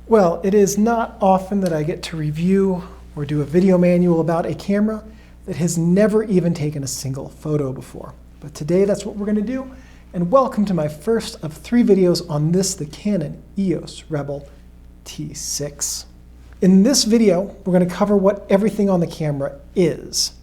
Well, it is not often that I get to review or do a video manual about a camera that has never even taken a single photo before. But today that's what we're going to do, and welcome to my first of 3 videos on this, the Canon EOS Rebel T6. In this video, we're going to cover what everything on the camera is.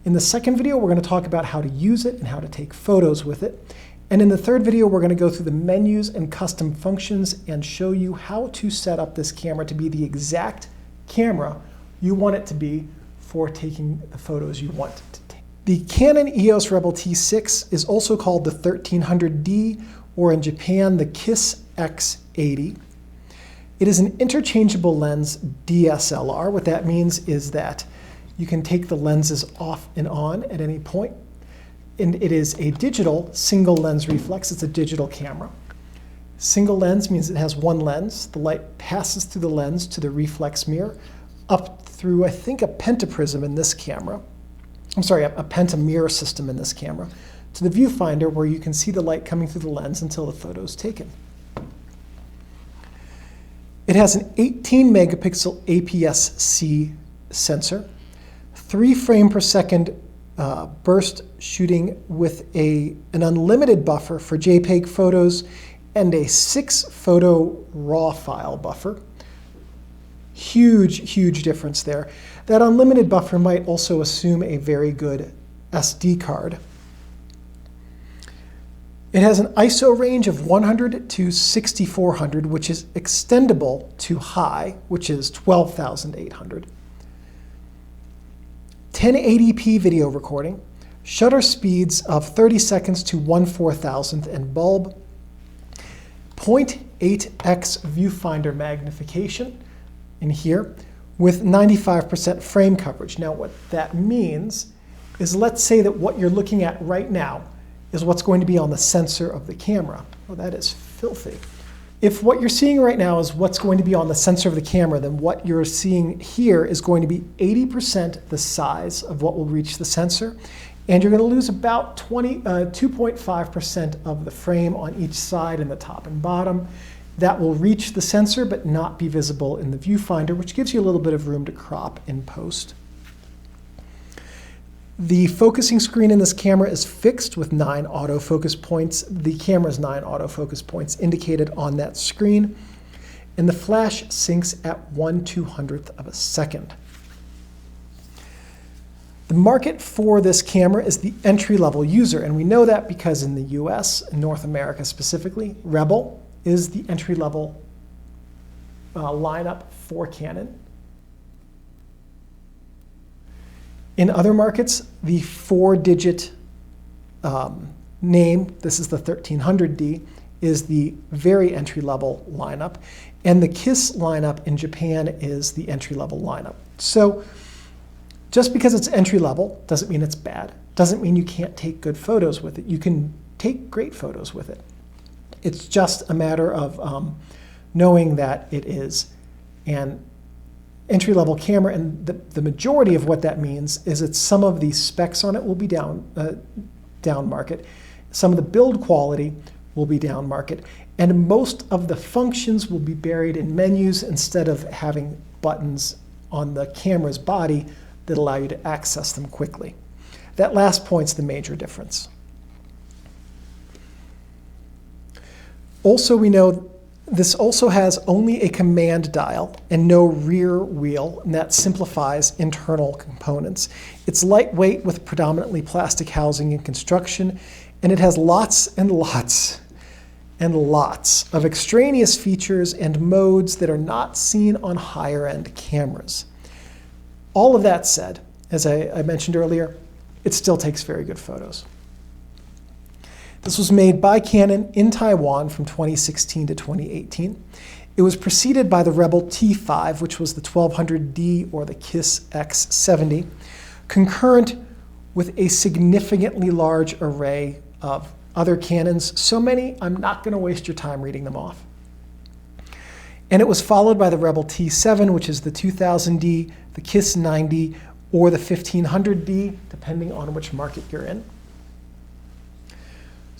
In the second video, we're going to talk about how to use it and how to take photos with it. And in the third video, we're going to go through the menus and custom functions and show you how to set up this camera to be the exact camera you want it to be for taking the photos you want to take. The Canon EOS Rebel T6 is also called the 1300D, or in Japan, the Kiss X80. It is an interchangeable lens DSLR. What that means is that you can take the lenses off and on at any point. And it is a digital single lens reflex. It's a digital camera. Single lens means it has one lens. The light passes through the lens to the reflex mirror, up through, I think, a pentaprism in this camera. I'm sorry, a pentamirror system in this camera, to the viewfinder where you can see the light coming through the lens until the photo is taken. It has an 18 megapixel APS-C sensor, 3 frame per second burst shooting with an unlimited buffer for JPEG photos, and a 6 photo RAW file buffer. Huge difference there. That unlimited buffer might also assume a very good SD card. It has an ISO range of 100 to 6400, which is extendable to high, which is 12,800. 1080p video recording, shutter speeds of 30 seconds to 1/4000th, and bulb, 0.8x viewfinder magnification in here with 95% frame coverage. Now what that means is, let's say that what you're looking at right now is what's going to be on the sensor of the camera. Well, that is filthy. If what you're seeing right now is what's going to be on the sensor of the camera, then what you're seeing here is going to be 80% the size of what will reach the sensor, and you're going to lose about 2.5% of the frame on each side in the top and bottom. That will reach the sensor but not be visible in the viewfinder, which gives you a little bit of room to crop in post. The focusing screen in this camera is fixed with 9 autofocus points. The camera's 9 autofocus points indicated on that screen. And the flash syncs at 1/200th of a second. The market for this camera is the entry-level user, and we know that because in the US, in North America specifically, Rebel is the entry-level lineup for Canon. In other markets, the 4-digit name, this is the 1300D, is the very entry-level lineup, and the Kiss lineup in Japan is the entry-level lineup. So just because it's entry-level doesn't mean it's bad. Doesn't mean you can't take good photos with it. You can take great photos with it. It's just a matter of knowing that it is an entry-level camera, and the majority of what that means is that some of the specs on it will be down market, some of the build quality will be down market, and most of the functions will be buried in menus instead of having buttons on the camera's body that allow you to access them quickly. That last point's the major difference. Also, we know this also has only a command dial and no rear wheel, and that simplifies internal components. It's lightweight with predominantly plastic housing and construction, and it has lots and lots of extraneous features and modes that are not seen on higher-end cameras. All of that said, as I mentioned earlier, it still takes very good photos. This was made by Canon in Taiwan from 2016 to 2018. It was preceded by the Rebel T5, which was the 1200D or the Kiss X80, concurrent with a significantly large array of other Canons, so many I'm not going to waste your time reading them off. And it was followed by the Rebel T7, which is the 2000D, the Kiss 90, or the 1500D, depending on which market you're in.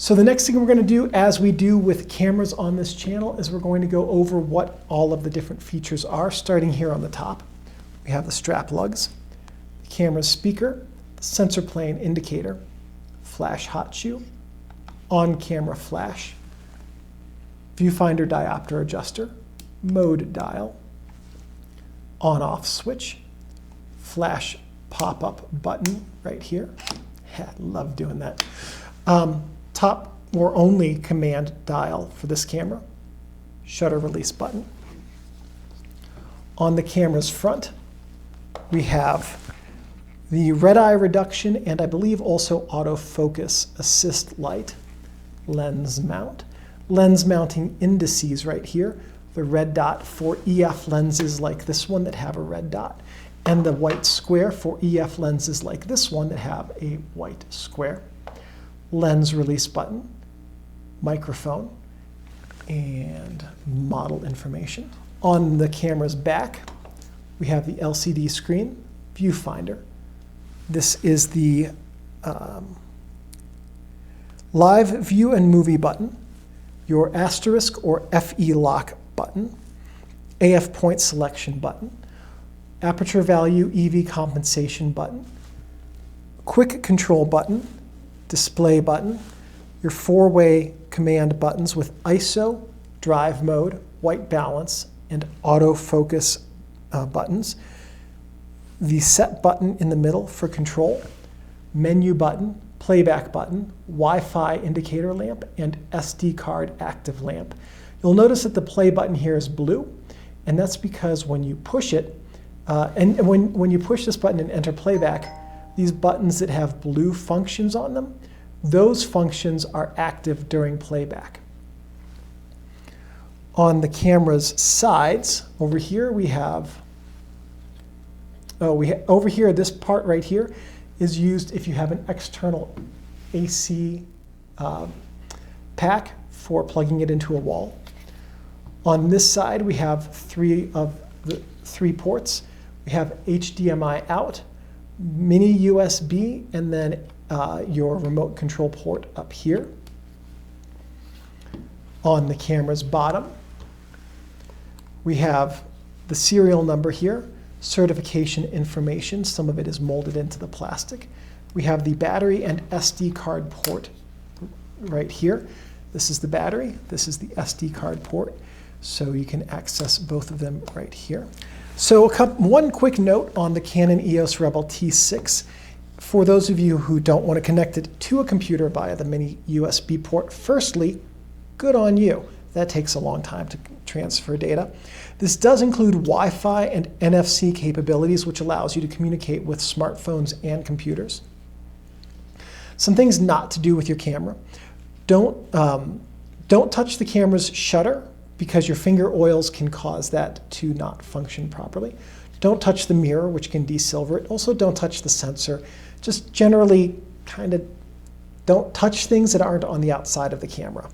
So the next thing we're going to do, as we do with cameras on this channel, is we're going to go over what all of the different features are, starting here on the top. We have the strap lugs, the camera's speaker, the sensor plane indicator, flash hot shoe, on-camera flash, viewfinder diopter adjuster, mode dial, on-off switch, flash pop-up button right here. Love doing that. Top or only command dial for this camera, shutter release button. On the camera's front, we have the red eye reduction and I believe also autofocus assist light, lens mount, lens mounting indices right here, the red dot for EF lenses like this one that have a red dot, and the white square for EF lenses like this one that have a white square. Lens release button, microphone, and model information. On the camera's back, we have the LCD screen, viewfinder. This is the live view and movie button, your asterisk or FE lock button, AF point selection button, aperture value EV compensation button, quick control button, display button, your four-way command buttons with ISO, drive mode, white balance, and autofocus buttons, the set button in the middle for control, menu button, playback button, Wi-Fi indicator lamp, and SD card active lamp. You'll notice that the play button here is blue, and that's because when you push it, when you push this button and enter playback, these buttons that have blue functions on them, those functions are active during playback. On the camera's sides, over here we have, over here, this part right here is used if you have an external AC pack for plugging it into a wall. On this side, we have three ports. We have HDMI out, mini USB, and then your remote control port up here. On the camera's bottom, we have the serial number here, certification information. Some of it is molded into the plastic. We have the battery and SD card port right here. This is the battery. This is the SD card port. So you can access both of them right here. So one quick note on the Canon EOS Rebel T6. For those of you who don't want to connect it to a computer via the mini USB port, firstly, good on you. That takes a long time to transfer data. This does include Wi-Fi and NFC capabilities, which allows you to communicate with smartphones and computers. Some things not to do with your camera. Don't touch the camera's shutter because your finger oils can cause that to not function properly. Don't touch the mirror, which can desilver it. Also, don't touch the sensor. Just generally kind of don't touch things that aren't on the outside of the camera.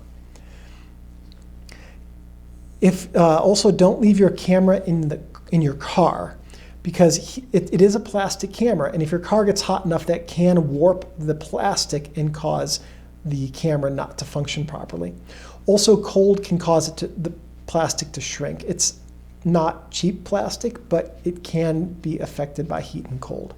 Also, don't leave your camera in your car because it is a plastic camera, and if your car gets hot enough, that can warp the plastic and cause the camera not to function properly. Also, cold can cause the plastic to shrink. It's not cheap plastic, but it can be affected by heat and cold.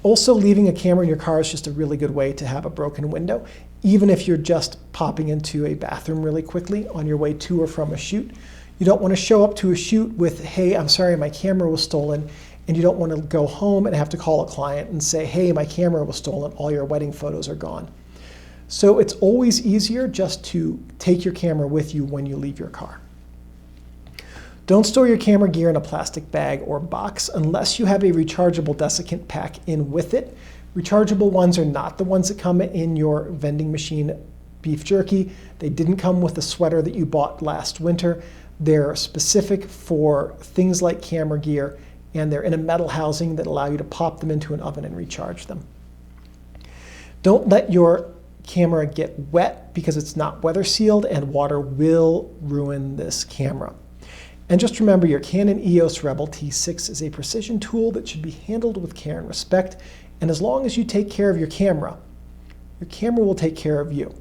Also, leaving a camera in your car is just a really good way to have a broken window. Even if you're just popping into a bathroom really quickly on your way to or from a shoot, you don't want to show up to a shoot with, hey, I'm sorry, my camera was stolen, and you don't want to go home and have to call a client and say, hey, my camera was stolen, all your wedding photos are gone. So it's always easier just to take your camera with you when you leave your car. Don't store your camera gear in a plastic bag or box unless you have a rechargeable desiccant pack in with it. Rechargeable ones are not the ones that come in your vending machine beef jerky. They didn't come with the sweater that you bought last winter. They're specific for things like camera gear, and they're in a metal housing that allow you to pop them into an oven and recharge them. Don't let your camera get wet because it's not weather sealed, and water will ruin this camera. And just remember, your Canon EOS Rebel T6 is a precision tool that should be handled with care and respect. And as long as you take care of your camera Your camera will take care of you.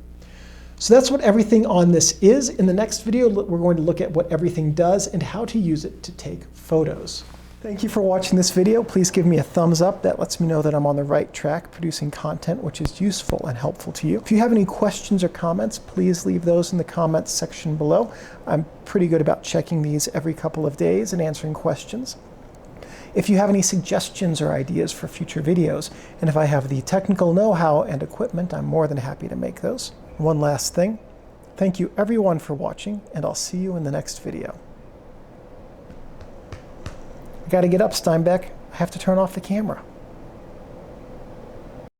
So that's what everything on this is. In the next video, we're going to look at what everything does and how to use it to take photos. Thank you for watching this video. Please give me a thumbs up. That lets me know that I'm on the right track producing content which is useful and helpful to you. If you have any questions or comments, please leave those in the comments section below. I'm pretty good about checking these every couple of days and answering questions. If you have any suggestions or ideas for future videos, and if I have the technical know-how and equipment, I'm more than happy to make those. One last thing. Thank you everyone for watching, and I'll see you in the next video. I gotta get up, Steinbeck. I have to turn off the camera.